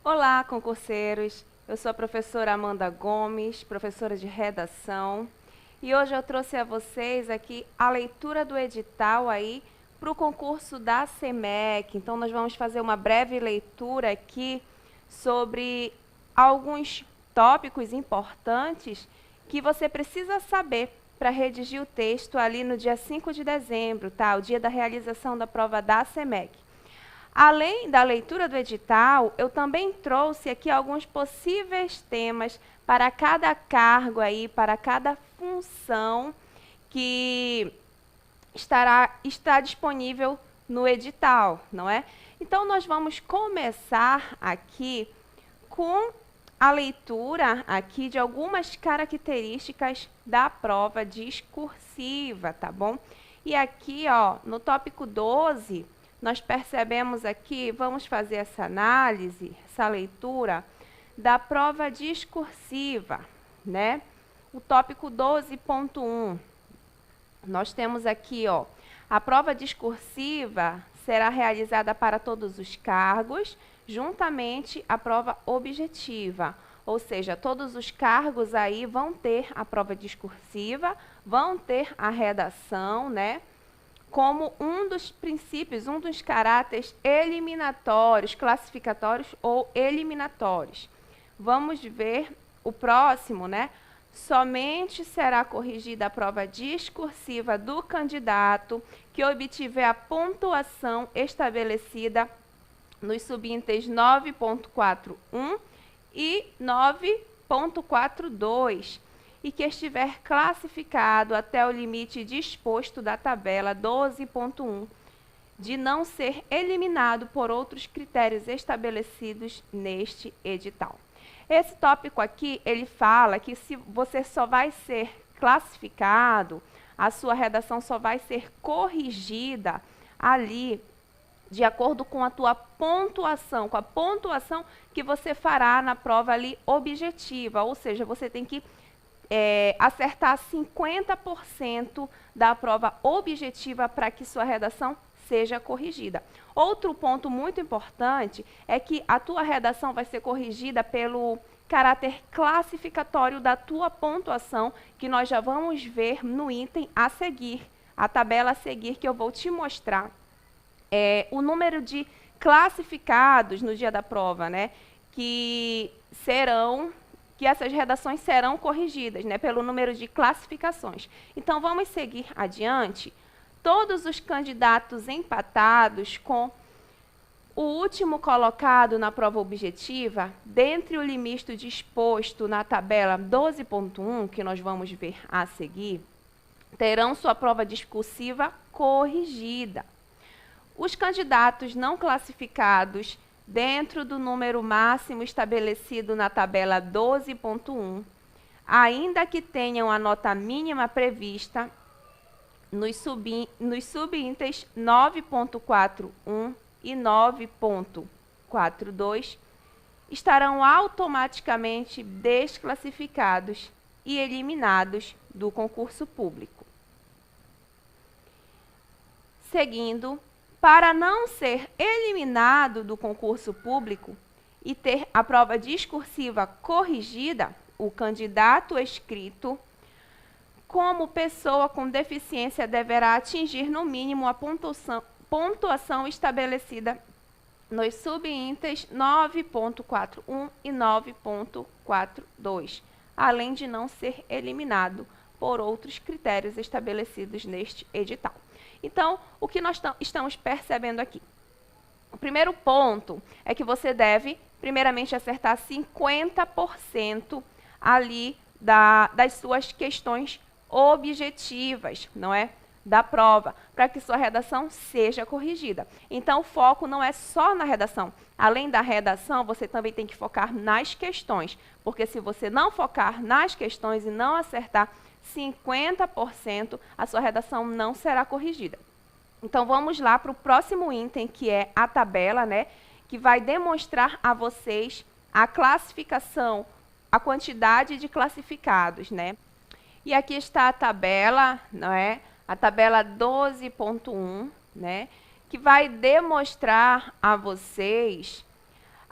Olá, concurseiros! Eu sou a professora Amanda Gomes, professora de redação, e hoje eu trouxe a vocês aqui a leitura do edital aí para o concurso da SEMEC. Então, nós vamos fazer uma breve leitura aqui sobre alguns tópicos importantes que você precisa saber para redigir o texto ali no dia 5 de dezembro, tá? O dia da realização da prova da SEMEC. Além da leitura do edital, eu também trouxe aqui alguns possíveis temas para cada cargo aí, para cada função que está disponível no edital, não é? Então, nós vamos começar aqui com a leitura aqui de algumas características da prova discursiva, tá bom? E aqui, ó, no tópico 12, nós percebemos aqui, vamos fazer essa análise, essa leitura da prova discursiva, né? O tópico 12.1. Nós temos aqui, ó, a prova discursiva será realizada para todos os cargos, juntamente à prova objetiva. Ou seja, todos os cargos aí vão ter a prova discursiva, vão ter a redação, né? Como um dos princípios, um dos caráteres eliminatórios, classificatórios ou eliminatórios. Vamos ver o próximo, né? Somente será corrigida a prova discursiva do candidato que obtiver a pontuação estabelecida nos subíndices 9.41 e 9.42 e que estiver classificado até o limite disposto da tabela 12.1, de não ser eliminado por outros critérios estabelecidos neste edital. Esse tópico aqui, ele fala que se você só vai ser classificado, a sua redação só vai ser corrigida ali de acordo com a tua pontuação, com a pontuação que você fará na prova ali objetiva, ou seja, você tem que acertar 50% da prova objetiva para que sua redação seja corrigida. Outro ponto muito importante é que a tua redação vai ser corrigida pelo caráter classificatório da tua pontuação, que nós já vamos ver no item a seguir, a tabela a seguir, que eu vou te mostrar. O número de classificados no dia da prova, né, que essas redações serão corrigidas, né, pelo número de classificações. Então, vamos seguir adiante. Todos os candidatos empatados com o último colocado na prova objetiva, dentre o limite disposto na tabela 12.1, que nós vamos ver a seguir, terão sua prova discursiva corrigida. Os candidatos não classificados dentro do número máximo estabelecido na tabela 12.1, ainda que tenham a nota mínima prevista nos subíndices 9.41 e 9.42, estarão automaticamente desclassificados e eliminados do concurso público. Seguindo, para não ser eliminado do concurso público e ter a prova discursiva corrigida, o candidato inscrito, como pessoa com deficiência, deverá atingir no mínimo a pontuação estabelecida nos subíndices 9.41 e 9.42, além de não ser eliminado por outros critérios estabelecidos neste edital. Então, o que nós estamos percebendo aqui? O primeiro ponto é que você deve, primeiramente, acertar 50% ali das suas questões objetivas, não é? Da prova, para que sua redação seja corrigida. Então, o foco não é só na redação. Além da redação, você também tem que focar nas questões, porque se você não focar nas questões e não acertar 50%, a sua redação não será corrigida. Então, vamos lá para o próximo item, que é a tabela, né, que vai demonstrar a vocês a classificação, a quantidade de classificados, né? E aqui está a tabela, não é? A tabela 12.1, né, que vai demonstrar a vocês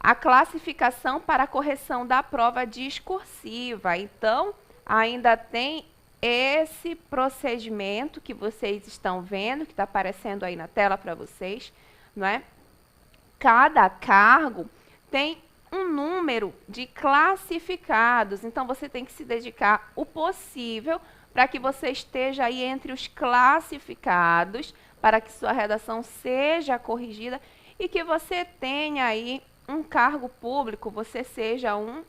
a classificação para a correção da prova discursiva. Então, ainda tem esse procedimento que vocês estão vendo, que está aparecendo aí na tela para vocês, não é? Cada cargo tem um número de classificados, então você tem que se dedicar o possível para que você esteja aí entre os classificados, para que sua redação seja corrigida e que você tenha aí um cargo público, você seja um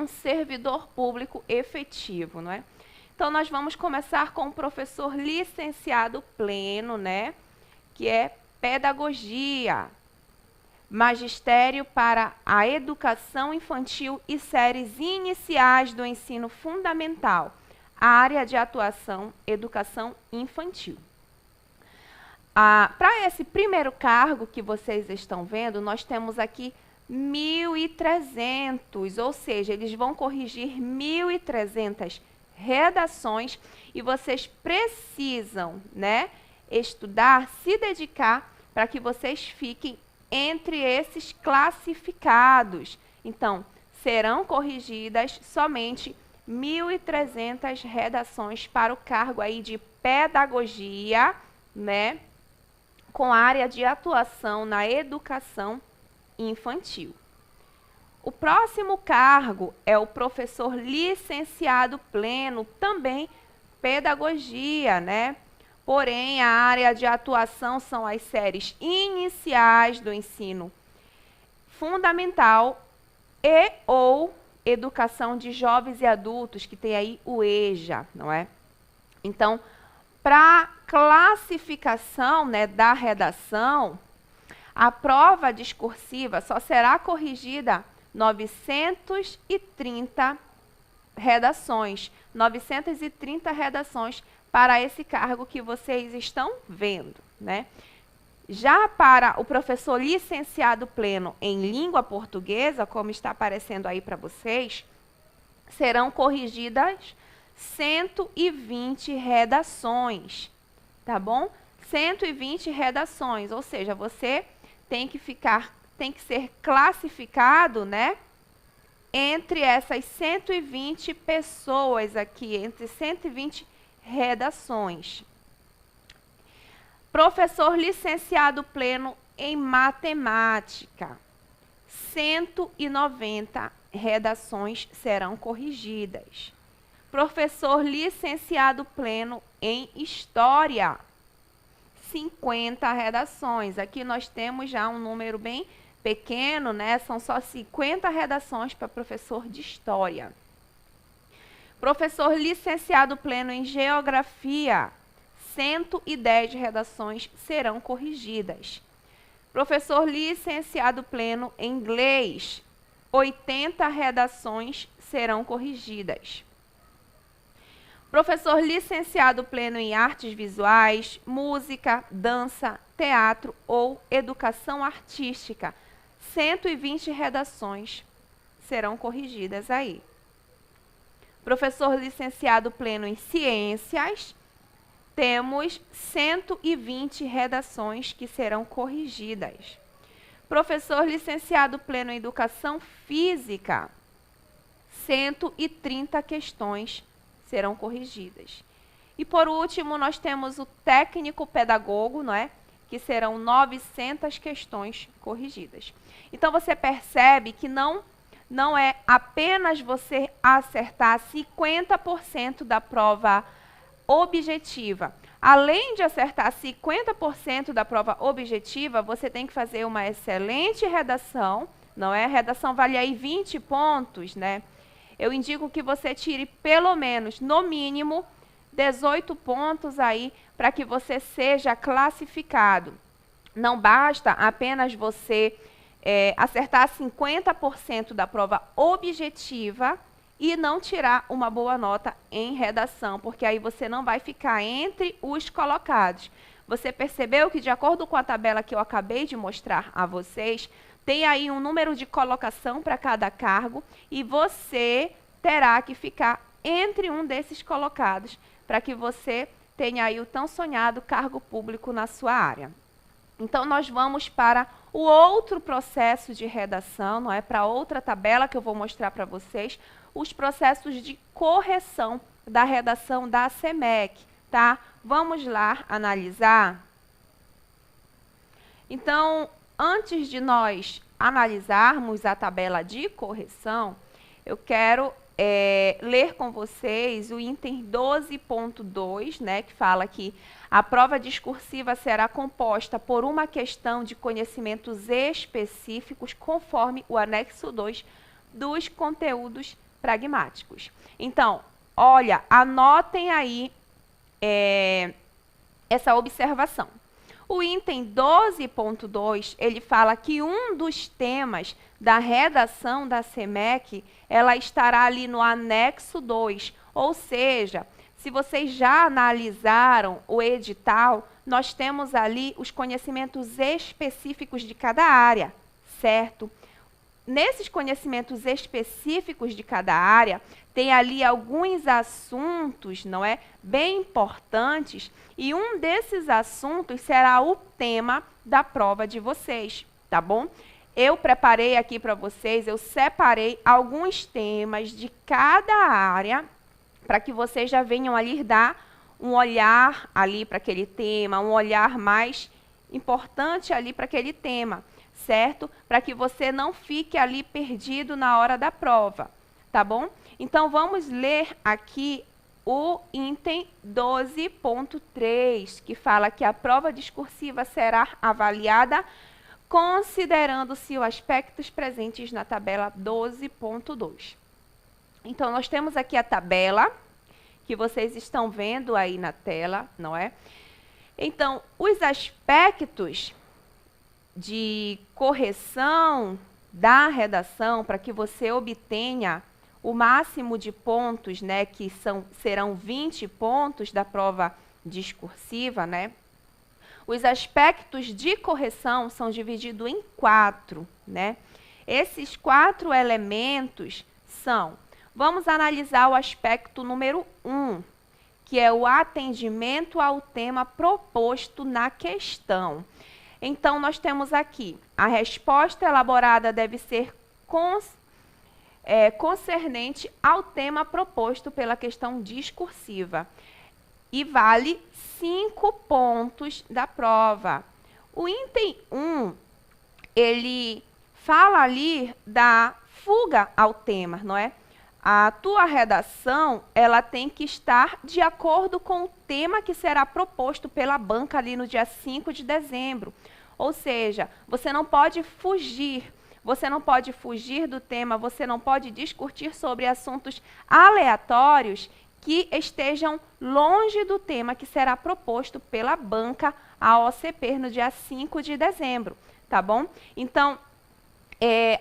servidor público efetivo, não é? Então, nós vamos começar com o professor licenciado pleno, né? Que é Pedagogia, Magistério para a Educação Infantil e Séries Iniciais do Ensino Fundamental, área de atuação, Educação Infantil. Para esse primeiro cargo que vocês estão vendo, nós temos aqui 1.300, ou seja, eles vão corrigir 1.300 redações e vocês precisam, né, estudar, se dedicar para que vocês fiquem entre esses classificados. Então, serão corrigidas somente 1.300 redações para o cargo aí de pedagogia, né, com área de atuação na educação infantil. O próximo cargo é o professor licenciado pleno, também pedagogia, né? Porém, a área de atuação são as séries iniciais do ensino fundamental e ou educação de jovens e adultos, que tem aí o EJA, não é? Então, para classificação, né, da redação, a prova discursiva só será corrigida 930 redações. 930 redações para esse cargo que vocês estão vendo, né? Já para o professor licenciado pleno em língua portuguesa, como está aparecendo aí para vocês, serão corrigidas 120 redações, tá bom? 120 redações, ou seja, você tem que ser classificado, né, entre essas 120 pessoas aqui, entre 120 redações. Professor licenciado pleno em matemática, 190 redações serão corrigidas. Professor licenciado pleno em história, 50 redações. Aqui nós temos já um número bem pequeno, né? São só 50 redações para professor de história. Professor licenciado pleno em geografia, 110 redações serão corrigidas. Professor licenciado pleno em inglês, 80 redações serão corrigidas. Professor licenciado pleno em artes visuais, música, dança, teatro ou educação artística, 120 redações serão corrigidas aí. Professor licenciado pleno em ciências, temos 120 redações que serão corrigidas. Professor licenciado pleno em educação física, 130 questões serão corrigidas. E por último, nós temos o técnico pedagogo, não é? Que serão 900 questões corrigidas. Então, você percebe que não é apenas você acertar 50% da prova objetiva. Além de acertar 50% da prova objetiva, você tem que fazer uma excelente redação, não é? A redação vale aí 20 pontos, né? Eu indico que você tire pelo menos, no mínimo, 18 pontos aí para que você seja classificado. Não basta apenas você acertar 50% da prova objetiva e não tirar uma boa nota em redação, porque aí você não vai ficar entre os colocados. Você percebeu que, de acordo com a tabela que eu acabei de mostrar a vocês, tem aí um número de colocação para cada cargo e você terá que ficar entre um desses colocados para que você tenha aí o tão sonhado cargo público na sua área. Então, nós vamos para O outro processo de redação, não é, para outra tabela que eu vou mostrar para vocês, os processos de correção da redação da SEMEC, tá? Vamos lá analisar. Então, antes de nós analisarmos a tabela de correção, eu quero ler com vocês o item 12.2, né, que fala que a prova discursiva será composta por uma questão de conhecimentos específicos conforme o anexo 2 dos conteúdos pragmáticos. Então, olha, anotem aí essa observação. O item 12.2, ele fala que um dos temas da redação da SEMEC, ela estará ali no anexo 2, ou seja, se vocês já analisaram o edital, nós temos ali os conhecimentos específicos de cada área, certo? Nesses conhecimentos específicos de cada área, tem ali alguns assuntos, não é, bem importantes, e um desses assuntos será o tema da prova de vocês, tá bom? Eu preparei aqui para vocês, eu separei alguns temas de cada área, para que vocês já venham ali dar um olhar ali para aquele tema, um olhar mais importante ali para aquele tema, certo? Para que você não fique ali perdido na hora da prova, tá bom? Então, vamos ler aqui o item 12.3, que fala que a prova discursiva será avaliada considerando-se os aspectos presentes na tabela 12.2. Então, nós temos aqui a tabela, que vocês estão vendo aí na tela, não é? Então, os aspectos de correção da redação, para que você obtenha o máximo de pontos, né, que serão 20 pontos da prova discursiva, né? Os aspectos de correção são divididos em 4, né? Esses 4 elementos são, vamos analisar o aspecto número 1, que é o atendimento ao tema proposto na questão. Então, nós temos aqui, a resposta elaborada deve ser concernente ao tema proposto pela questão discursiva e vale 5 pontos da prova. O item 1, ele fala ali da fuga ao tema, não é? A tua redação, ela tem que estar de acordo com o tema que será proposto pela banca ali no dia 5 de dezembro. Ou seja, você não pode fugir do tema, você não pode discutir sobre assuntos aleatórios que estejam longe do tema que será proposto pela banca à OCP no dia 5 de dezembro, tá bom? Então,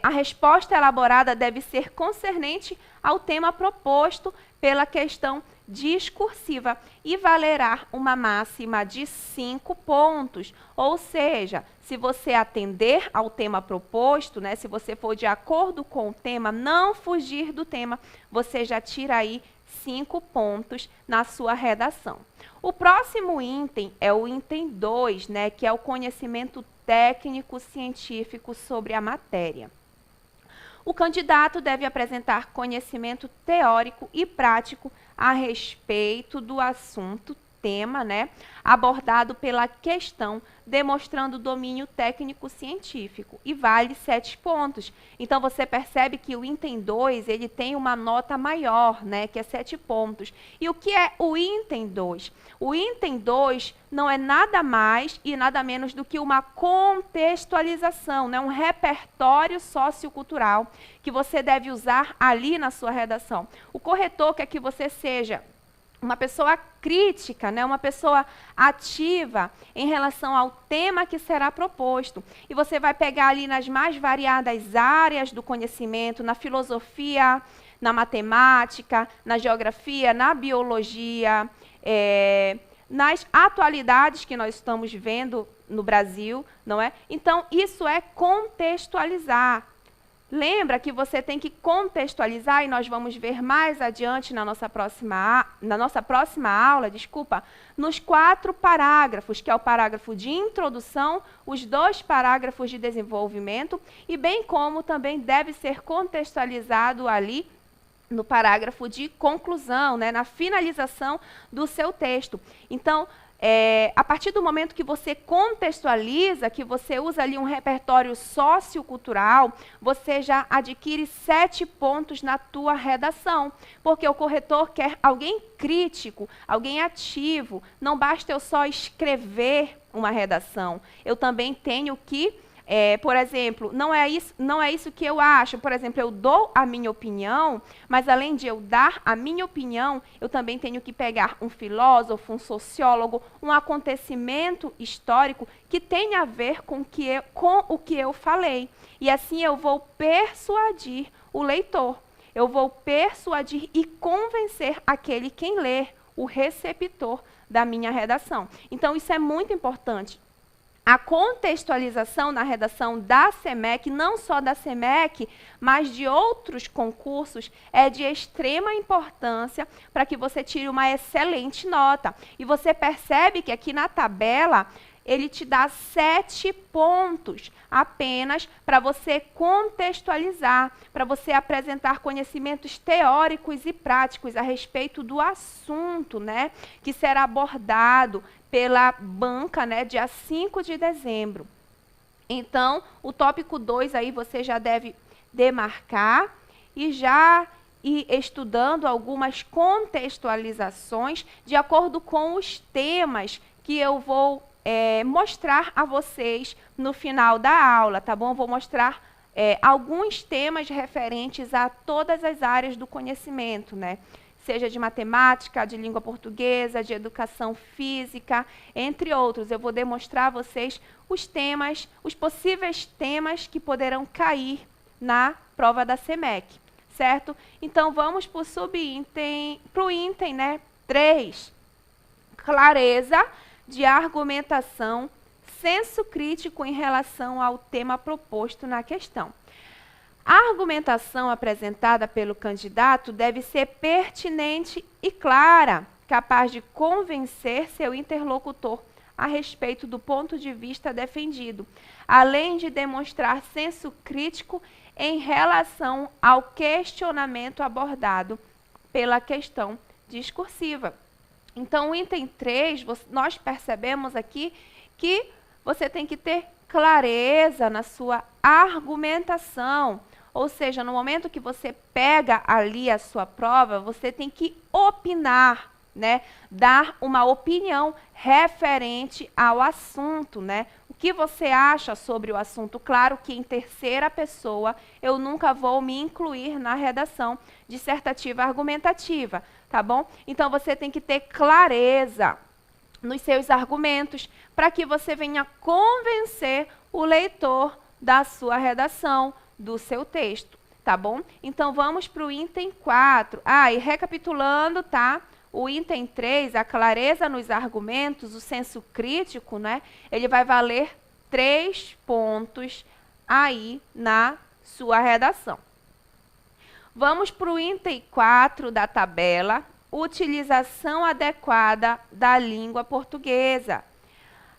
a resposta elaborada deve ser concernente ao tema proposto pela questão discursiva e valerá uma máxima de 5 pontos. Ou seja, se você atender ao tema proposto, né, se você for de acordo com o tema, não fugir do tema, você já tira aí 5 pontos na sua redação. O próximo item é o item 2, né, que é o conhecimento técnico-científico sobre a matéria. O candidato deve apresentar conhecimento teórico e prático a respeito do assunto, tema, né, abordado pela questão, demonstrando domínio técnico-científico, e vale 7 pontos. Então, você percebe que o item 2, ele tem uma nota maior, né, que é 7 pontos. E o que é o item 2? O item 2 não é nada mais e nada menos do que uma contextualização, né, um repertório sociocultural que você deve usar ali na sua redação. O corretor quer que você seja uma pessoa crítica, né? Uma pessoa ativa em relação ao tema que será proposto. E você vai pegar ali nas mais variadas áreas do conhecimento, na filosofia, na matemática, na geografia, na biologia, nas atualidades que nós estamos vendo no Brasil, não é? Então, isso é contextualizar. Lembra que você tem que contextualizar, e nós vamos ver mais adiante na nossa próxima aula, nos 4 parágrafos, que é o parágrafo de introdução, os 2 parágrafos de desenvolvimento, e bem como também deve ser contextualizado ali no parágrafo de conclusão, né, na finalização do seu texto. Então, a partir do momento que você contextualiza, que você usa ali um repertório sociocultural, você já adquire 7 pontos na tua redação, porque o corretor quer alguém crítico, alguém ativo. Não basta eu só escrever uma redação, eu também tenho que por exemplo, não é isso que eu acho. Por exemplo, eu dou a minha opinião, mas além de eu dar a minha opinião, eu também tenho que pegar um filósofo, um sociólogo, um acontecimento histórico que tenha a ver com o que eu falei. E assim eu vou persuadir o leitor, eu vou persuadir e convencer aquele quem lê, o receptor da minha redação. Então, isso é muito importante. A contextualização na redação da SEMEC, não só da SEMEC, mas de outros concursos, é de extrema importância para que você tire uma excelente nota. E você percebe que aqui na tabela, ele te dá 7 pontos apenas para você contextualizar, para você apresentar conhecimentos teóricos e práticos a respeito do assunto, né, que será abordado pela banca, né, dia 5 de dezembro. Então, o tópico 2 aí você já deve demarcar e já ir estudando algumas contextualizações de acordo com os temas que eu vou mostrar a vocês no final da aula, tá bom? Vou mostrar alguns temas referentes a todas as áreas do conhecimento, né? Seja de matemática, de língua portuguesa, de educação física, entre outros. Eu vou demonstrar a vocês os possíveis temas que poderão cair na prova da SEMEC, certo? Então, vamos para o item, né, 3. Clareza de argumentação, senso crítico em relação ao tema proposto na questão. A argumentação apresentada pelo candidato deve ser pertinente e clara, capaz de convencer seu interlocutor a respeito do ponto de vista defendido, além de demonstrar senso crítico em relação ao questionamento abordado pela questão discursiva. Então, o item 3, nós percebemos aqui que você tem que ter clareza na sua argumentação. Ou seja, no momento que você pega ali a sua prova, você tem que opinar, né? Dar uma opinião referente ao assunto, né? O que você acha sobre o assunto? Claro que em terceira pessoa eu nunca vou me incluir na redação dissertativa argumentativa, tá bom? Então você tem que ter clareza nos seus argumentos para que você venha convencer o leitor da sua redação, do seu texto, tá bom? Então, vamos para o item 4. E recapitulando, tá? O item 3, a clareza nos argumentos, o senso crítico, né? Ele vai valer 3 pontos aí na sua redação. Vamos para o item 4 da tabela, utilização adequada da língua portuguesa.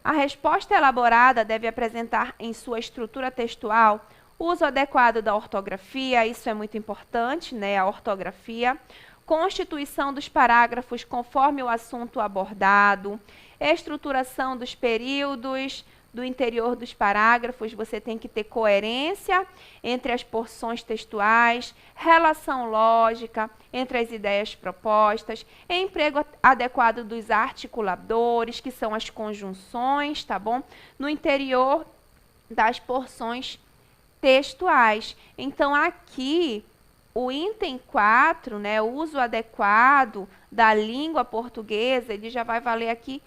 A resposta elaborada deve apresentar em sua estrutura textual uso adequado da ortografia, isso é muito importante, né? A ortografia. Constituição dos parágrafos conforme o assunto abordado. Estruturação dos períodos do interior dos parágrafos. Você tem que ter coerência entre as porções textuais, relação lógica entre as ideias propostas, emprego adequado dos articuladores, que são as conjunções, tá bom? No interior das porções textuais. Então, aqui, o item 4, né, o uso adequado da língua portuguesa, ele já vai valer aqui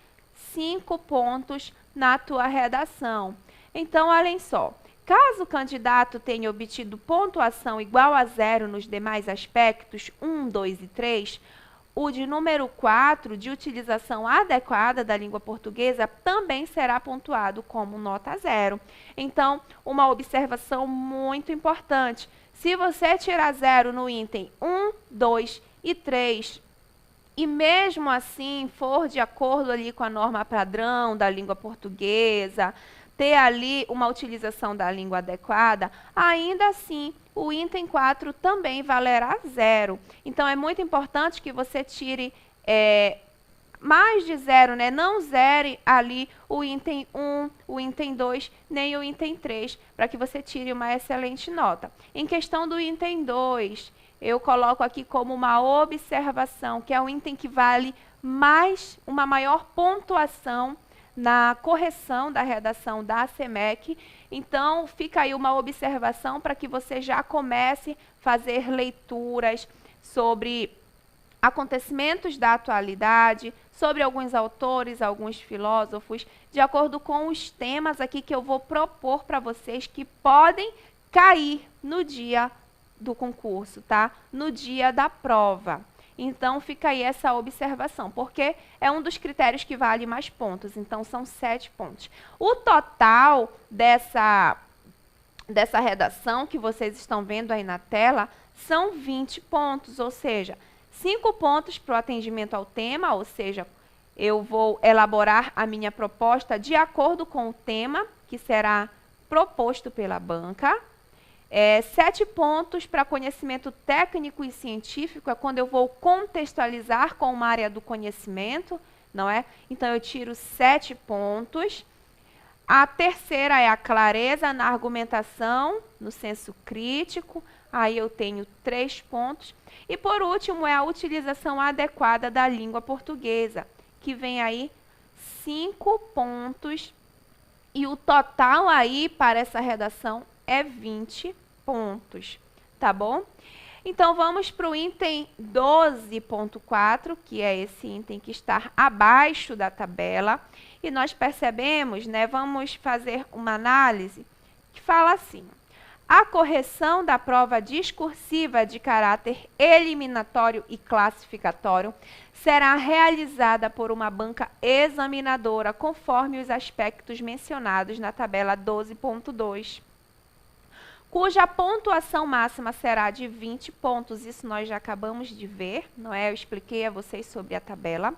5 pontos na tua redação. Então, olhem só, caso o candidato tenha obtido pontuação igual a 0 nos demais aspectos, 1, 2 e 3, o de número 4, de utilização adequada da língua portuguesa, também será pontuado como nota 0. Então, uma observação muito importante. Se você tirar 0 no item 1, 2 e 3, e mesmo assim for de acordo ali com a norma padrão da língua portuguesa, ter ali uma utilização da língua adequada, ainda assim o item 4 também valerá 0. Então, é muito importante que você tire mais de 0, né? Não zere ali o item 1, o item 2, nem o item 3, para que você tire uma excelente nota. Em questão do item 2, eu coloco aqui como uma observação, que é um item que vale uma maior pontuação na correção da redação da SEMEC. Então, fica aí uma observação para que você já comece a fazer leituras sobre acontecimentos da atualidade, sobre alguns autores, alguns filósofos, de acordo com os temas aqui que eu vou propor para vocês que podem cair no dia do concurso, tá? No dia da prova. Então, fica aí essa observação, porque é um dos critérios que vale mais pontos. Então, são 7 pontos. O total dessa redação que vocês estão vendo aí na tela são 20 pontos, ou seja, 5 pontos para o atendimento ao tema, ou seja, eu vou elaborar a minha proposta de acordo com o tema que será proposto pela banca. 7 pontos para conhecimento técnico e científico, é quando eu vou contextualizar com uma área do conhecimento, não é? Então, eu tiro 7 pontos. A terceira é a clareza na argumentação, no senso crítico, aí eu tenho 3 pontos. E, por último, é a utilização adequada da língua portuguesa, que vem aí 5 pontos. E o total aí para essa redação é 20 pontos, tá bom? Então, vamos para o item 12.4, que é esse item que está abaixo da tabela. E nós percebemos, né, vamos fazer uma análise que fala assim: a correção da prova discursiva de caráter eliminatório e classificatório será realizada por uma banca examinadora, conforme os aspectos mencionados na tabela 12.2. Cuja pontuação máxima será de 20 pontos. Isso nós já acabamos de ver, não é? Eu expliquei a vocês sobre a tabela.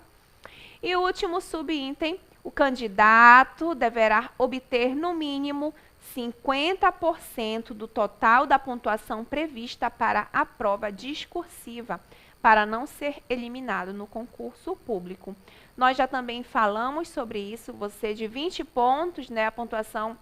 E o último subitem, o candidato deverá obter no mínimo 50% do total da pontuação prevista para a prova discursiva, para não ser eliminado no concurso público. Nós já também falamos sobre isso, você de 20 pontos, né, a pontuação...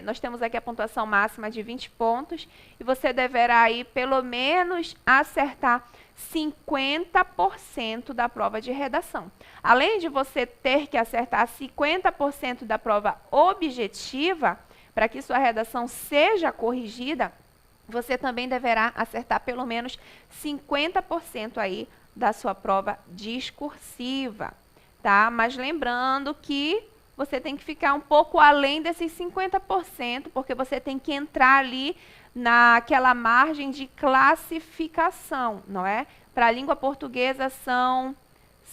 nós temos aqui a pontuação máxima de 20 pontos e você deverá aí pelo menos acertar 50% da prova de redação. Além de você ter que acertar 50% da prova objetiva, para que sua redação seja corrigida, você também deverá acertar pelo menos 50% aí da sua prova discursiva, tá? Mas lembrando que você tem que ficar um pouco além desses 50%, porque você tem que entrar ali naquela margem de classificação, não é? Para a língua portuguesa são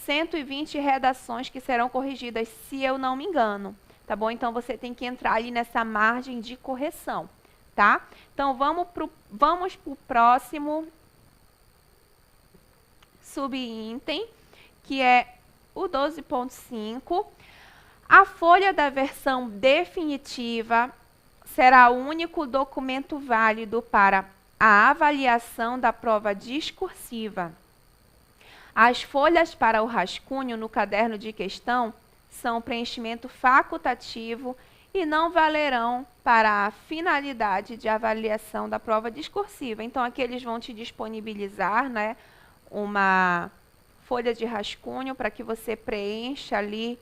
120 redações que serão corrigidas, se eu não me engano, tá bom? Então, você tem que entrar ali nessa margem de correção, tá? Então, vamos pro próximo subitem, que é o 12.5. A folha da versão definitiva será o único documento válido para a avaliação da prova discursiva. As folhas para o rascunho no caderno de questão são preenchimento facultativo e não valerão para a finalidade de avaliação da prova discursiva. Então, aqui eles vão te disponibilizar, né, uma folha de rascunho para que você preencha ali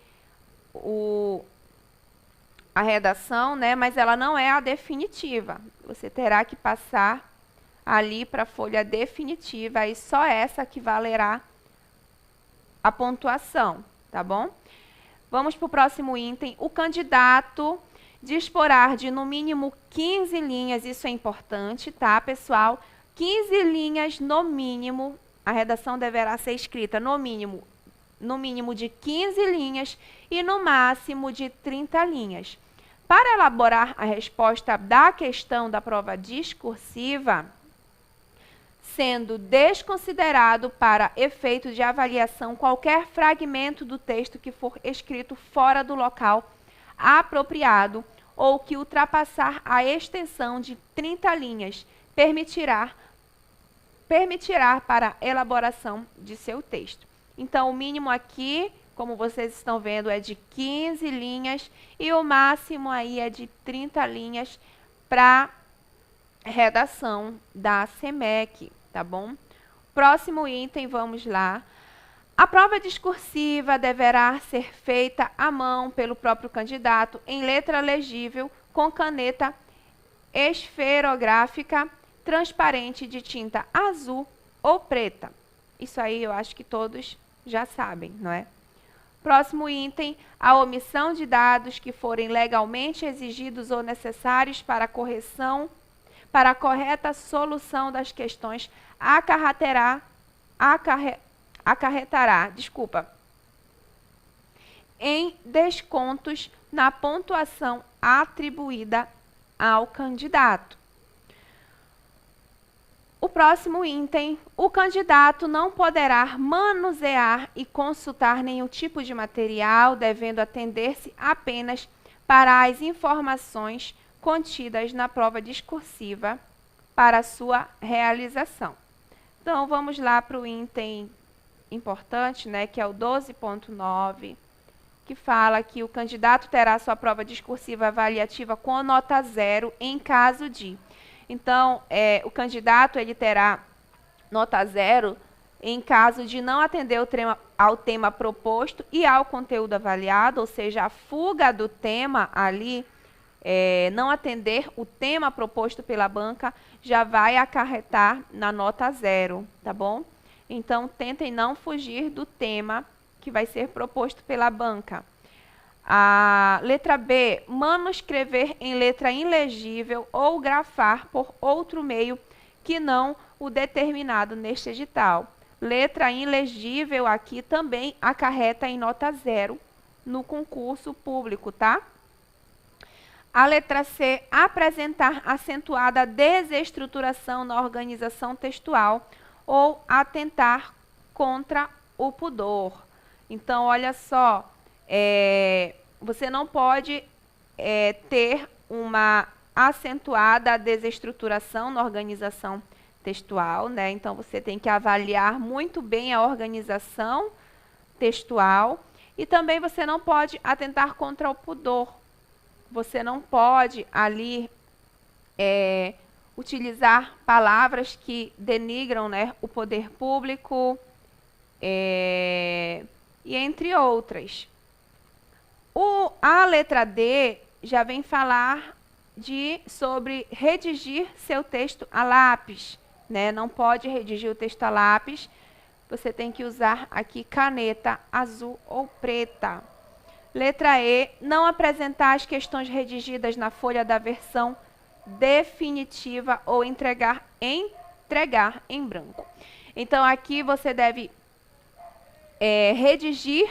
a redação, né, mas ela não é a definitiva. Você terá que passar ali para a folha definitiva, e só essa que valerá a pontuação, tá bom? Vamos para o próximo item. O candidato disporá de no mínimo 15 linhas, isso é importante, tá, pessoal? 15 linhas no mínimo A redação deverá ser escrita no mínimo de 15 linhas e no máximo de 30 linhas. Para elaborar a resposta da questão da prova discursiva, sendo desconsiderado para efeito de avaliação qualquer fragmento do texto que for escrito fora do local apropriado ou que ultrapassar a extensão de 30 linhas, permitirá para a elaboração de seu texto. Então, o mínimo aqui, como vocês estão vendo, é de 15 linhas e o máximo aí é de 30 linhas para redação da SEMEC, tá bom? Próximo item, vamos lá. A prova discursiva deverá ser feita à mão pelo próprio candidato em letra legível com caneta esferográfica transparente de tinta azul ou preta. Isso aí eu acho que todos já sabem, não é? Próximo item, a omissão de dados que forem legalmente exigidos ou necessários para a correta solução das questões acarretará em descontos na pontuação atribuída ao candidato. O próximo item, o candidato não poderá manusear e consultar nenhum tipo de material, devendo atender-se apenas para as informações contidas na prova discursiva para sua realização. Então, vamos lá para o item importante, né, que é o 12.9, que fala que o candidato terá sua prova discursiva avaliativa com nota 0 em caso de... Então, o candidato ele terá nota 0 em caso de não atender ao tema proposto e ao conteúdo avaliado, ou seja, a fuga do tema ali, não atender o tema proposto pela banca, já vai acarretar na nota 0, tá bom? Então, tentem não fugir do tema que vai ser proposto pela banca. A letra B, manuscrever em letra ilegível ou grafar por outro meio que não o determinado neste edital. Letra ilegível aqui também acarreta em nota 0 no concurso público, tá? A letra C, apresentar acentuada desestruturação na organização textual ou atentar contra o pudor. Então, olha só, você não pode ter uma acentuada desestruturação na organização textual, né? Então, você tem que avaliar muito bem a organização textual e também você não pode atentar contra o pudor. Você não pode ali utilizar palavras que denigram, né, o poder público e entre outras. A letra D já vem falar sobre redigir seu texto a lápis, né? Não pode redigir o texto a lápis, você tem que usar aqui caneta azul ou preta. Letra E, não apresentar as questões redigidas na folha da versão definitiva ou entregar em branco. Então, aqui você deve redigir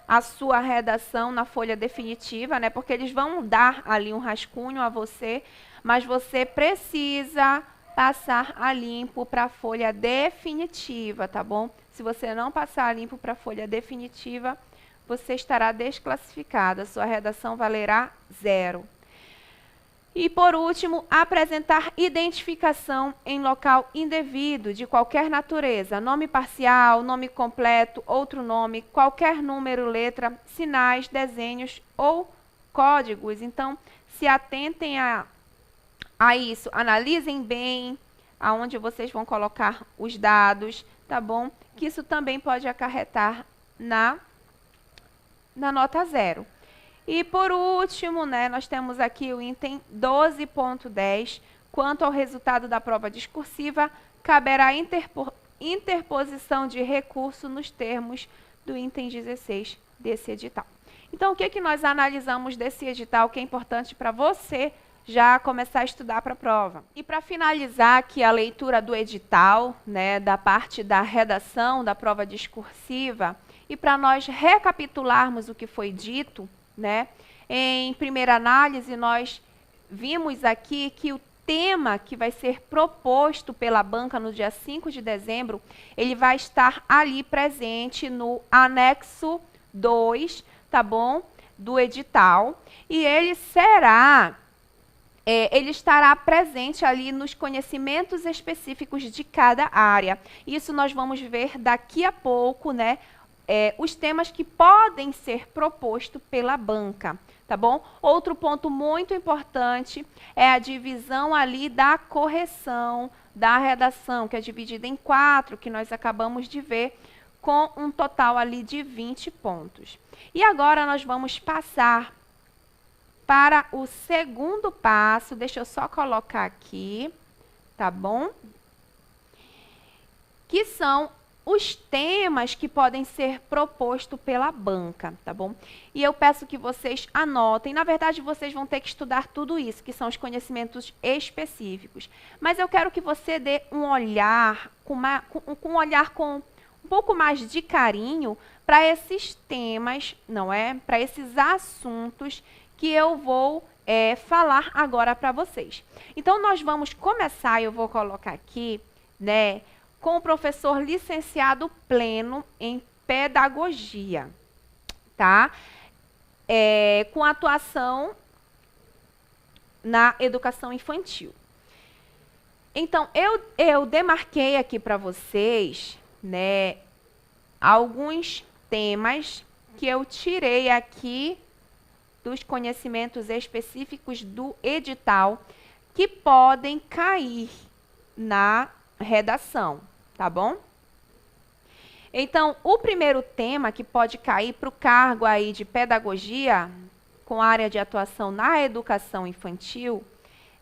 a sua redação na folha definitiva, né? Porque eles vão dar ali um rascunho a você, mas você precisa passar a limpo para a folha definitiva, tá bom? Se você não passar a limpo para a folha definitiva, você estará desclassificada, sua redação valerá 0. E, por último, apresentar identificação em local indevido de qualquer natureza, nome parcial, nome completo, outro nome, qualquer número, letra, sinais, desenhos ou códigos. Então, se atentem a isso, analisem bem aonde vocês vão colocar os dados, tá bom? Que isso também pode acarretar na nota 0. E, por último, né, nós temos aqui o item 12.10. Quanto ao resultado da prova discursiva, caberá interposição de recurso nos termos do item 16 desse edital. Então, o que nós analisamos desse edital que é importante para você já começar a estudar para a prova. E para finalizar aqui a leitura do edital, né, da parte da redação, da prova discursiva, e para nós recapitularmos o que foi dito, né, em primeira análise nós vimos aqui que o tema que vai ser proposto pela banca no dia 5 de dezembro, ele vai estar ali presente no anexo 2, tá bom? Do edital, e ele estará presente ali nos conhecimentos específicos de cada área. Isso nós vamos ver daqui a pouco, né? Os temas que podem ser propostos pela banca, tá bom? Outro ponto muito importante é a divisão ali da correção da redação, que é dividida em 4, que nós acabamos de ver, com um total ali de 20 pontos. E agora nós vamos passar para o segundo passo. Deixa eu só colocar aqui, tá bom? Que são os temas que podem ser propostos pela banca, tá bom? E eu peço que vocês anotem. Na verdade, vocês vão ter que estudar tudo isso, que são os conhecimentos específicos. Mas eu quero que você dê um olhar, com um pouco mais de carinho para esses temas, não é? Para esses assuntos que eu vou falar agora para vocês. Então, nós vamos começar, eu vou colocar aqui, né, com o professor licenciado pleno em pedagogia, tá? Com atuação na educação infantil. Então, eu demarquei aqui para vocês, né, alguns temas que eu tirei aqui dos conhecimentos específicos do edital que podem cair na redação, tá bom? Então, o primeiro tema que pode cair para o cargo aí de pedagogia, com área de atuação na educação infantil,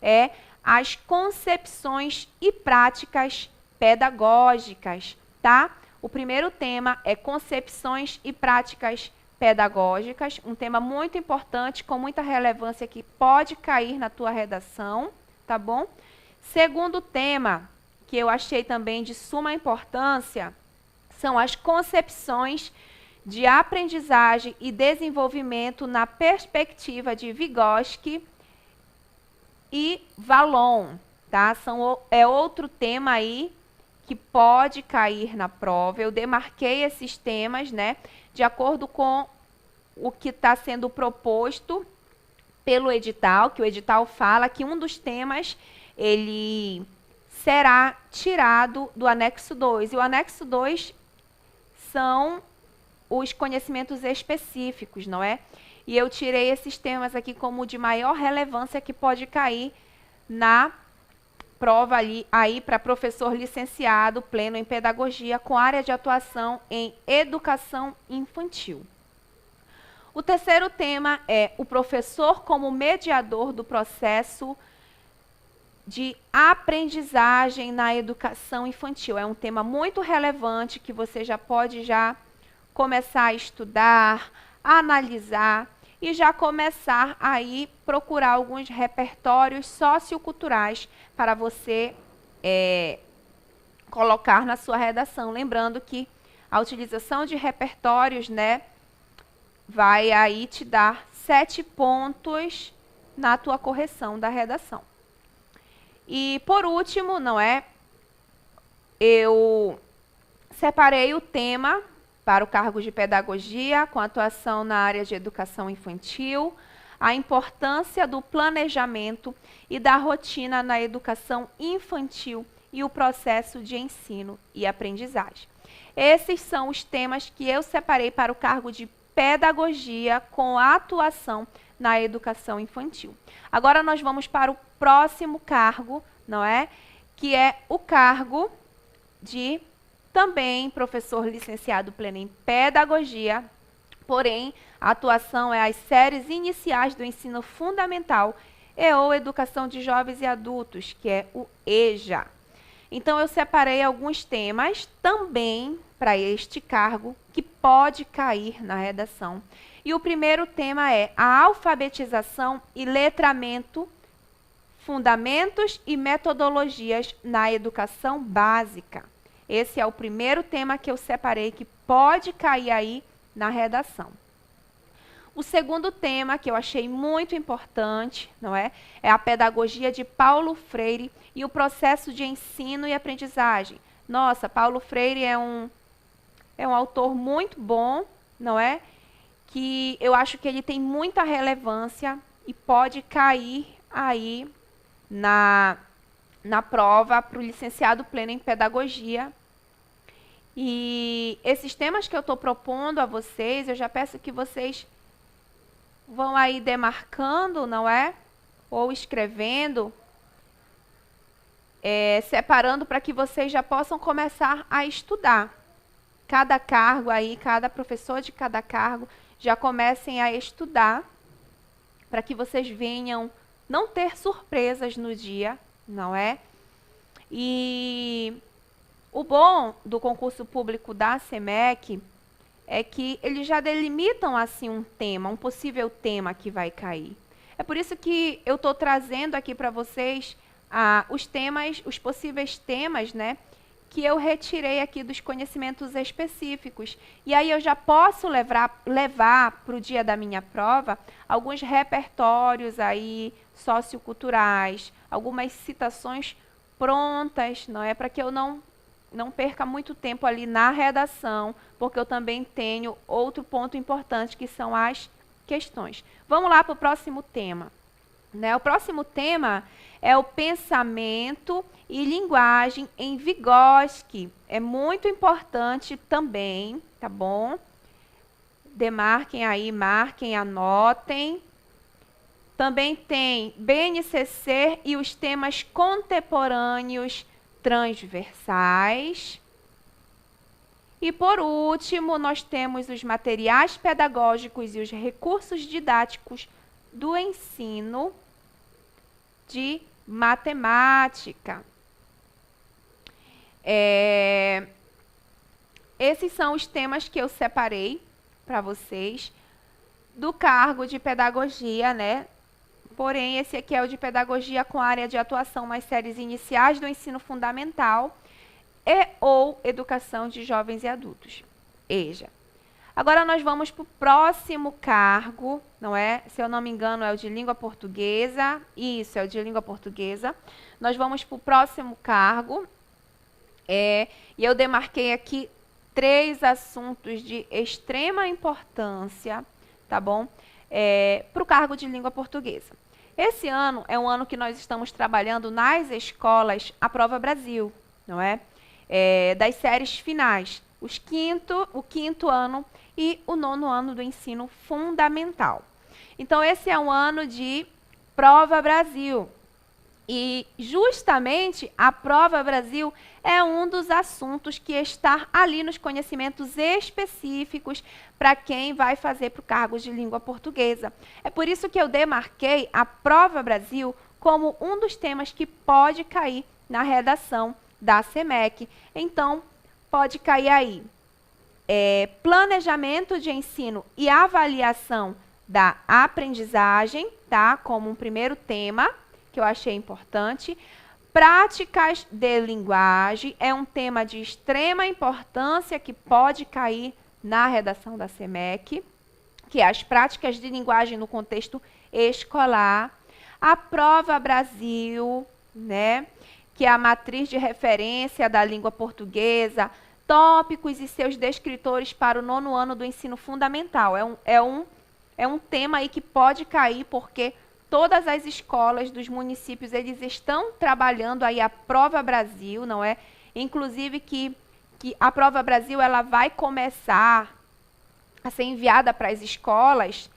é as concepções e práticas pedagógicas, tá? O primeiro tema é concepções e práticas pedagógicas, um tema muito importante, com muita relevância, que pode cair na tua redação, tá bom? Segundo tema, que eu achei também de suma importância, são as concepções de aprendizagem e desenvolvimento na perspectiva de Vygotsky e Vallon, tá? É outro tema aí que pode cair na prova. Eu demarquei esses temas, né, de acordo com o que está sendo proposto pelo edital, que o edital fala que um dos temas, ele será tirado do anexo 2. E o anexo 2 são os conhecimentos específicos, não é? E eu tirei esses temas aqui como de maior relevância que pode cair na prova aí para professor licenciado pleno em pedagogia com área de atuação em educação infantil. O terceiro tema é o professor como mediador do processo de aprendizagem na educação infantil. É um tema muito relevante que você já pode começar a estudar, a analisar e já começar aí procurar alguns repertórios socioculturais para você colocar na sua redação. Lembrando que a utilização de repertórios, né, vai aí te dar 7 pontos na tua correção da redação. E por último, não é? Eu separei o tema para o cargo de pedagogia com atuação na área de educação infantil, a importância do planejamento e da rotina na educação infantil e o processo de ensino e aprendizagem. Esses são os temas que eu separei para o cargo de pedagogia com a atuação na educação infantil. Agora nós vamos para o próximo cargo, não é? Que é o cargo de também professor licenciado pleno em pedagogia, porém a atuação é as séries iniciais do ensino fundamental e ou educação de jovens e adultos, que é o EJA. Então eu separei alguns temas também para este cargo que pode cair na redação. E o primeiro tema é a alfabetização e letramento Fundamentos e metodologias na educação básica. Esse é o primeiro tema que eu separei que pode cair aí na redação. O segundo tema que eu achei muito importante, não é? É a pedagogia de Paulo Freire e o processo de ensino e aprendizagem. Nossa, Paulo Freire é um autor muito bom, não é? Que eu acho que ele tem muita relevância e pode cair aí na prova para o licenciado pleno em pedagogia. E esses temas que eu estou propondo a vocês, eu já peço que vocês vão aí demarcando, não é? Ou escrevendo, separando para que vocês já possam começar a estudar. Cada cargo aí, cada professor de cada cargo, já comecem a estudar para que vocês venham não ter surpresas no dia, não é? E o bom do concurso público da SEMEC é que eles já delimitam assim um tema, um possível tema que vai cair. É por isso que eu estou trazendo aqui para vocês os temas, os possíveis temas, né, que eu retirei aqui dos conhecimentos específicos. E aí eu já posso levar para o dia da minha prova alguns repertórios aí socioculturais, algumas citações prontas, não é? Para que eu não perca muito tempo ali na redação, porque eu também tenho outro ponto importante, que são as questões. Vamos lá para o próximo tema. Né? O próximo tema é o pensamento e linguagem em Vygotsky. É muito importante também, tá bom? Demarquem aí, marquem, anotem. Também tem BNCC e os temas contemporâneos transversais. E, por último, nós temos os materiais pedagógicos e os recursos didáticos do ensino de matemática. Esses são os temas que eu separei para vocês do cargo de pedagogia, né? Porém, esse aqui é o de pedagogia com área de atuação nas séries iniciais do ensino fundamental ou educação de jovens e adultos. EJA. Agora nós vamos para o próximo cargo, não é? Se eu não me engano, é o de língua portuguesa. Isso, é o de língua portuguesa. Nós vamos para o próximo cargo. E eu demarquei aqui 3 assuntos de extrema importância, tá bom? Para o cargo de língua portuguesa. Esse ano é um ano que nós estamos trabalhando nas escolas a Prova Brasil, não é? Das séries finais, o quinto ano e o 9º ano do ensino fundamental. Então, esse é um ano de Prova Brasil. E, justamente, a Prova Brasil é um dos assuntos que está ali nos conhecimentos específicos para quem vai fazer para o cargo de língua portuguesa. É por isso que eu demarquei a Prova Brasil como um dos temas que pode cair na redação da SEMEC. Então, pode cair aí planejamento de ensino e avaliação da aprendizagem, tá? Como um primeiro tema, que eu achei importante. Práticas de linguagem é um tema de extrema importância que pode cair na redação da SEMEC, que é as práticas de linguagem no contexto escolar. A Prova Brasil, né? Que é a matriz de referência da língua portuguesa, tópicos e seus descritores para o 9º ano do ensino fundamental. É um tema aí que pode cair, porque todas as escolas dos municípios, eles estão trabalhando aí a Prova Brasil, não é? Inclusive que a Prova Brasil ela vai começar a ser enviada para as escolas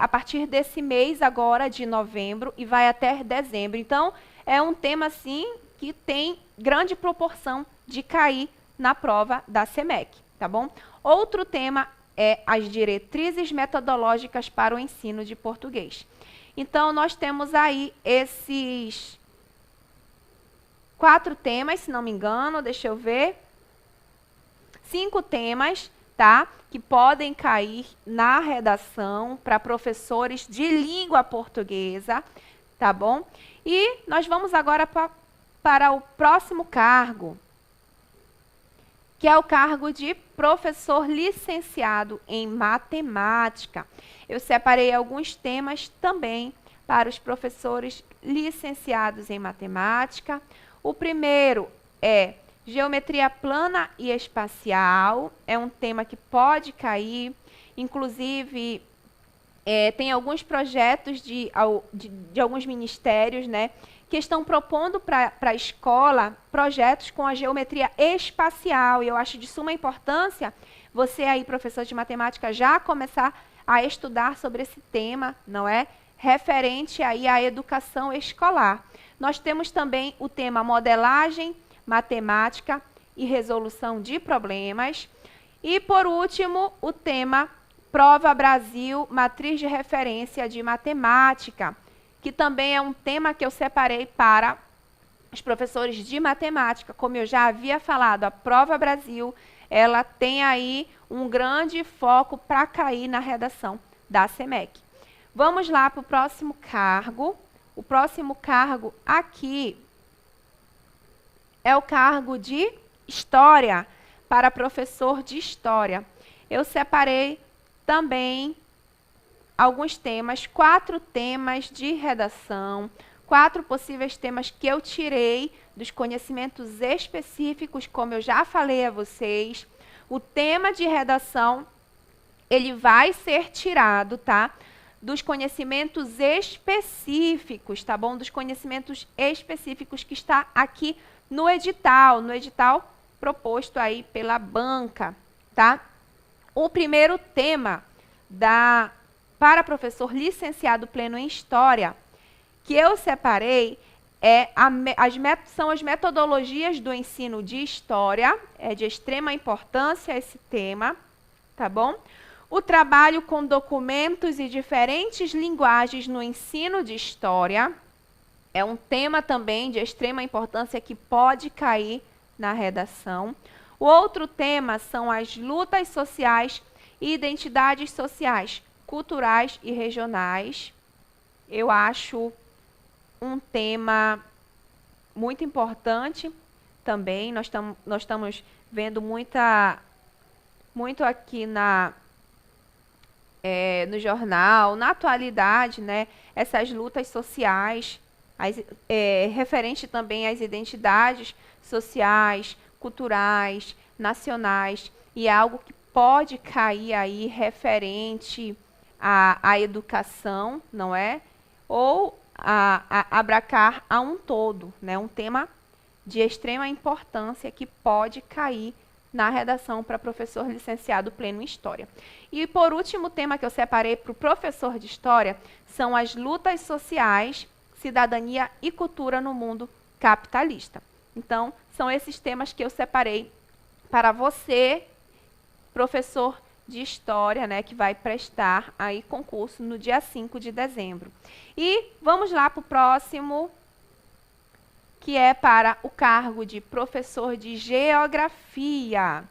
a partir desse mês agora de novembro e vai até dezembro. Então, é um tema, assim, que tem grande proporção de cair na prova da SEMEC, tá bom? Outro tema é as diretrizes metodológicas para o ensino de português. Então, nós temos aí esses 4 temas, se não me engano, deixa eu ver. 5 temas, tá? Que podem cair na redação para professores de língua portuguesa. tá bom? E nós vamos agora para o próximo cargo, que é o cargo de professor licenciado em matemática. Eu separei alguns temas também para os professores licenciados em matemática. O primeiro é geometria plana e espacial, é um tema que pode cair, inclusive tem alguns projetos de alguns ministérios, né, que estão propondo para a escola projetos com a geometria espacial. E eu acho de suma importância você aí, professor de matemática, já começar a estudar sobre esse tema, não é? Referente aí à educação escolar. Nós temos também o tema modelagem, matemática e resolução de problemas. E, por último, o tema Prova Brasil, matriz de referência de matemática, que também é um tema que eu separei para os professores de matemática. Como eu já havia falado, a Prova Brasil, ela tem aí um grande foco para cair na redação da SEMEC. Vamos lá para o próximo cargo. O próximo cargo aqui é o cargo de História, para professor de História. Eu separei também alguns temas, 4 temas de redação, 4 possíveis temas que eu tirei dos conhecimentos específicos, como eu já falei a vocês. O tema de redação, ele vai ser tirado, tá? Dos conhecimentos específicos, tá bom? Dos conhecimentos específicos que está aqui no edital proposto aí pela banca, tá? O primeiro tema para professor licenciado pleno em História, que eu separei, são as metodologias do ensino de História. É de extrema importância esse tema, tá bom? O trabalho com documentos e diferentes linguagens no ensino de História é um tema também de extrema importância que pode cair na redação. O outro tema são as lutas sociais e identidades sociais, culturais e regionais. Eu acho um tema muito importante também. Nós estamos vendo muito aqui no jornal, na atualidade, né, essas lutas sociais, referente também às identidades sociais, culturais, nacionais, e é algo que pode cair aí referente à educação, não é? Ou a abraçar a um todo, né? Um tema de extrema importância que pode cair na redação para professor licenciado pleno em História. E, por último, o tema que eu separei para o professor de História são as lutas sociais, cidadania e cultura no mundo capitalista. Então, são esses temas que eu separei para você, professor de História, né, que vai prestar aí concurso no dia 5 de dezembro. E vamos lá para o próximo, que é para o cargo de professor de Geografia.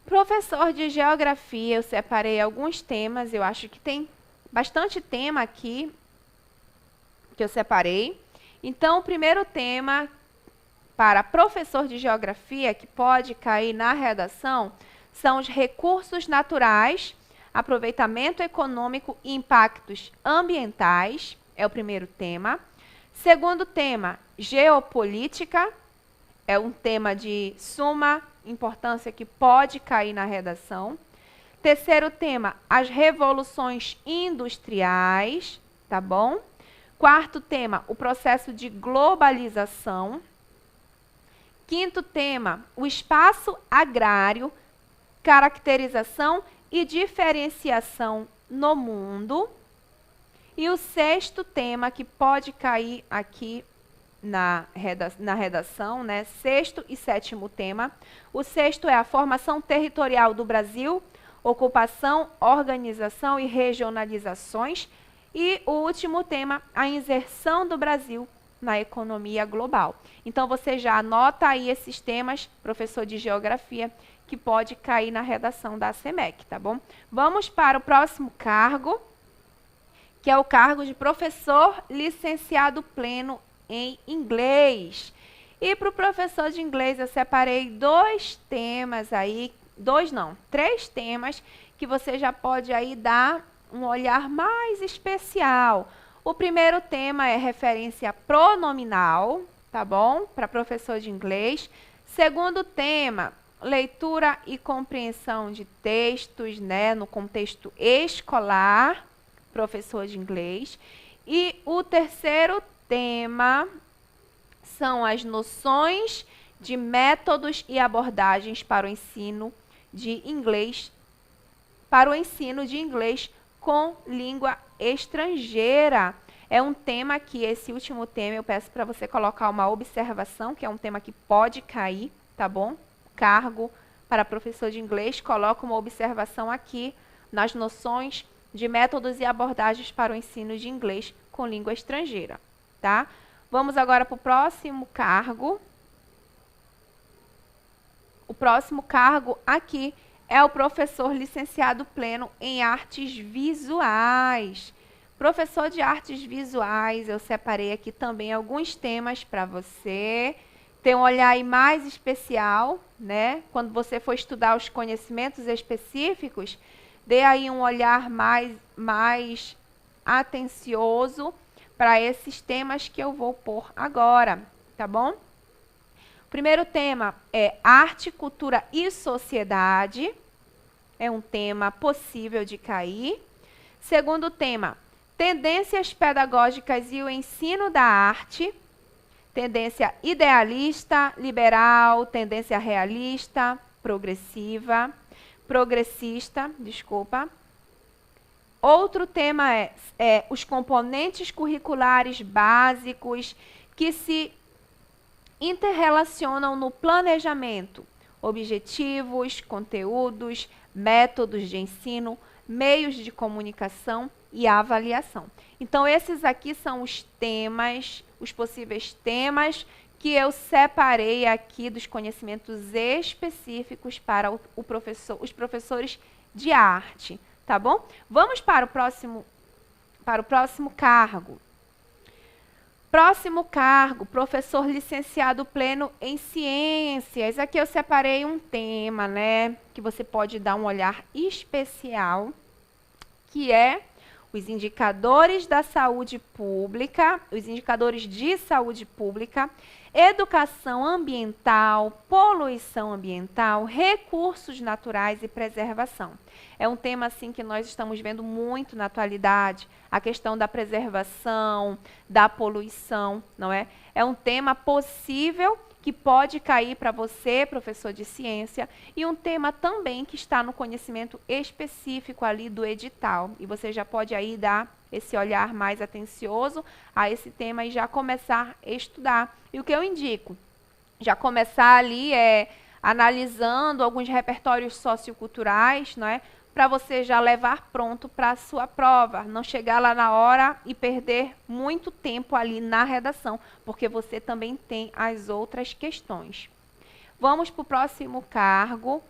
Professor de Geografia, eu separei alguns temas, eu acho que tem bastante tema aqui que eu separei. Então, o primeiro tema para professor de Geografia, que pode cair na redação, são os recursos naturais, aproveitamento econômico e impactos ambientais, é o primeiro tema. Segundo tema, geopolítica, é um tema de suma importância que pode cair na redação. Terceiro tema, as revoluções industriais, tá bom? Quarto tema, o processo de globalização. Quinto tema, o espaço agrário, caracterização e diferenciação no mundo. E o sexto tema, que pode cair aqui na redação, né? Sexto e sétimo tema. O sexto é a formação territorial do Brasil, ocupação, organização e regionalizações. E o último tema, a inserção do Brasil na economia global. Então, você já anota aí esses temas, professor de Geografia, que pode cair na redação da SEMEC, tá bom? Vamos para o próximo cargo, que é o cargo de professor licenciado pleno em inglês. E para o professor de inglês eu separei três temas que você já pode aí dar um olhar mais especial. O primeiro tema é referência pronominal, tá bom? Para professor de inglês. Segundo tema, leitura e compreensão de textos, né, no contexto escolar, professor de inglês. E o terceiro tema são as noções de métodos e abordagens para o ensino de inglês, com língua estrangeira. É um tema que, esse último tema, eu peço para você colocar uma observação, que é um tema que pode cair, tá bom? Cargo para professor de inglês, coloca uma observação aqui nas noções de métodos e abordagens para o ensino de inglês com língua estrangeira, tá? Vamos agora para o próximo cargo. O próximo cargo aqui é o professor licenciado pleno em artes visuais. Professor de artes visuais, eu separei aqui também alguns temas para você ter um olhar aí mais especial, né? Quando você for estudar os conhecimentos específicos, dê aí um olhar mais atencioso para esses temas que eu vou pôr agora, tá bom? O primeiro tema é arte, cultura e sociedade. É um tema possível de cair. Segundo tema, tendências pedagógicas e o ensino da arte. Tendência idealista, liberal, tendência realista, progressista. Outro tema é os componentes curriculares básicos que se interrelacionam no planejamento, objetivos, conteúdos, métodos de ensino, meios de comunicação e avaliação. Então, esses aqui são os temas, os possíveis temas que eu separei aqui dos conhecimentos específicos para os professores de arte, tá bom? Vamos para o próximo cargo. Próximo cargo, professor licenciado pleno em ciências. Aqui eu separei um tema, né, que você pode dar um olhar especial, que é os indicadores da saúde pública, os indicadores de saúde pública, educação ambiental, poluição ambiental, recursos naturais e preservação. É um tema assim que nós estamos vendo muito na atualidade, a questão da preservação, da poluição, não é? É um tema possível que pode cair para você, professor de ciência, e um tema também que está no conhecimento específico ali do edital. E você já pode aí dar esse olhar mais atencioso a esse tema e já começar a estudar. E o que eu indico? Já começar ali analisando alguns repertórios socioculturais, não é? Para você já levar pronto para a sua prova, não chegar lá na hora e perder muito tempo ali na redação, porque você também tem as outras questões. Vamos para o próximo cargo. O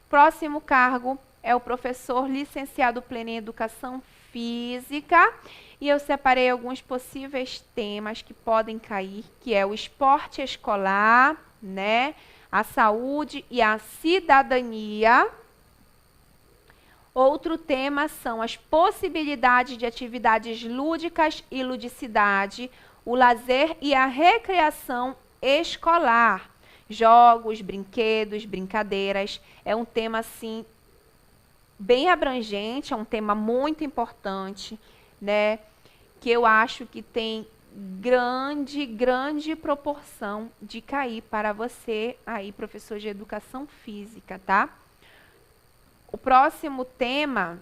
próximo cargo é o professor licenciado pleno em educação física, e eu separei alguns possíveis temas que podem cair, que é o esporte escolar, né? A saúde e a cidadania. Outro tema são as possibilidades de atividades lúdicas e ludicidade, o lazer e a recreação escolar. Jogos, brinquedos, brincadeiras. É um tema, assim, bem abrangente, é um tema muito importante, né? Que eu acho que tem grande proporção de cair para você aí, professor de educação física, tá? O próximo tema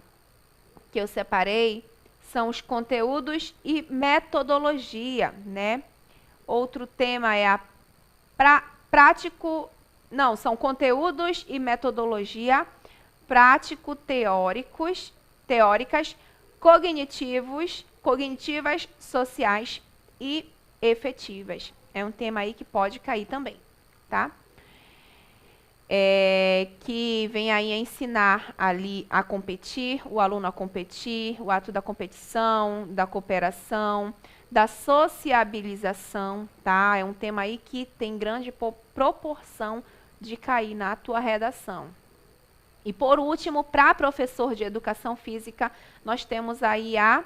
que eu separei são os conteúdos e metodologia, né? Outro tema é são conteúdos e metodologia prático-teóricas, cognitivas, sociais e efetivas. É um tema aí que pode cair também, tá? que vem aí a ensinar ali a competir, o aluno a competir, o ato da competição, da cooperação, da sociabilização, tá? É um tema aí que tem grande proporção de cair na tua redação. E por último, para professor de educação física, nós temos aí a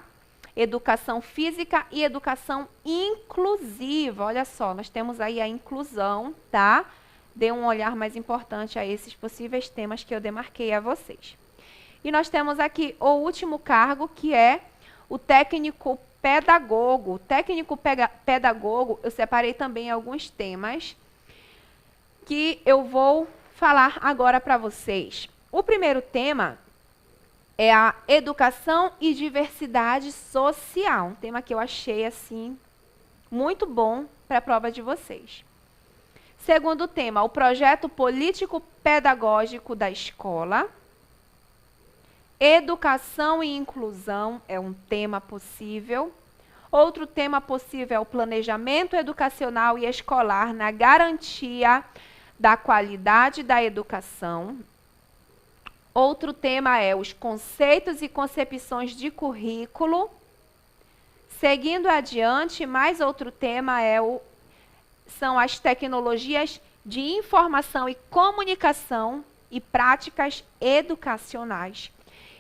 educação física e educação inclusiva. Olha só, nós temos aí a inclusão, tá? Dê um olhar mais importante a esses possíveis temas que eu demarquei a vocês. E nós temos aqui o último cargo, que é o técnico pedagogo. O técnico pedagogo, eu separei também alguns temas que eu vou falar agora para vocês. O primeiro tema é a educação e diversidade social. Um tema que eu achei, assim, muito bom para a prova de vocês. Segundo tema, o projeto político-pedagógico da escola. Educação e inclusão é um tema possível. Outro tema possível é o planejamento educacional e escolar na garantia da qualidade da educação. Outro tema é os conceitos e concepções de currículo. Seguindo adiante, mais outro tema são as tecnologias de informação e comunicação e práticas educacionais.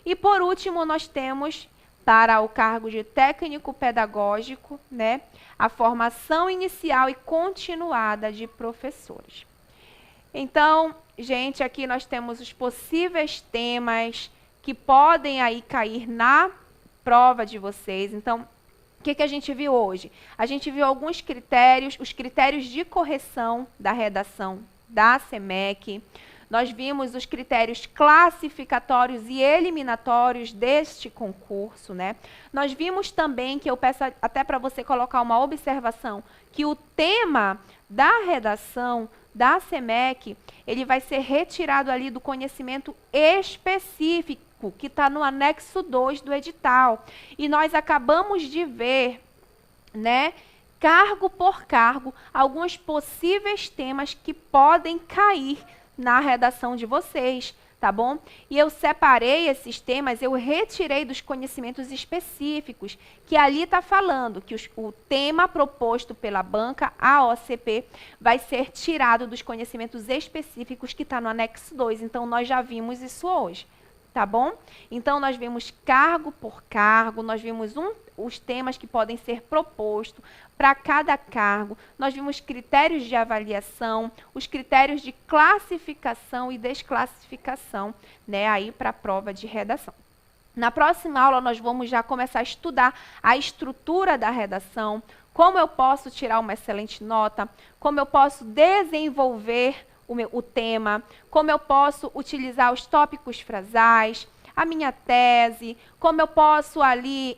E por último, nós temos para o cargo de técnico pedagógico, né, a formação inicial e continuada de professores. Então, gente, aqui nós temos os possíveis temas que podem aí cair na prova de vocês. Então, o que a gente viu hoje? A gente viu alguns critérios, os critérios de correção da redação da SEMEC. Nós vimos os critérios classificatórios e eliminatórios deste concurso, né? Nós vimos também, que eu peço até para você colocar uma observação, que o tema da redação da SEMEC, ele vai ser retirado ali do conhecimento específico, que está no anexo 2 do edital. E nós acabamos de ver, né, cargo por cargo, alguns possíveis temas que podem cair na redação de vocês, tá bom? E eu separei esses temas, eu retirei dos conhecimentos específicos, que ali está falando que o tema proposto pela banca, a OCP, vai ser tirado dos conhecimentos específicos que está no anexo 2. Então, nós já vimos isso hoje, tá bom? Então, nós vimos cargo por cargo, nós vimos os temas que podem ser propostos para cada cargo, nós vimos critérios de avaliação, os critérios de classificação e desclassificação, né, aí para a prova de redação. Na próxima aula, nós vamos já começar a estudar a estrutura da redação, como eu posso tirar uma excelente nota, como eu posso desenvolver o tema, como eu posso utilizar os tópicos frasais, a minha tese, como eu posso ali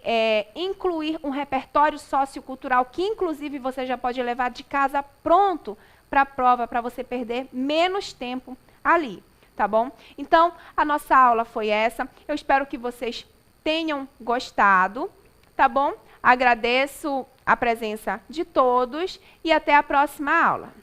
incluir um repertório sociocultural, que inclusive você já pode levar de casa pronto para a prova, para você perder menos tempo ali, tá bom? Então, a nossa aula foi essa. Eu espero que vocês tenham gostado, tá bom? Agradeço a presença de todos e até a próxima aula.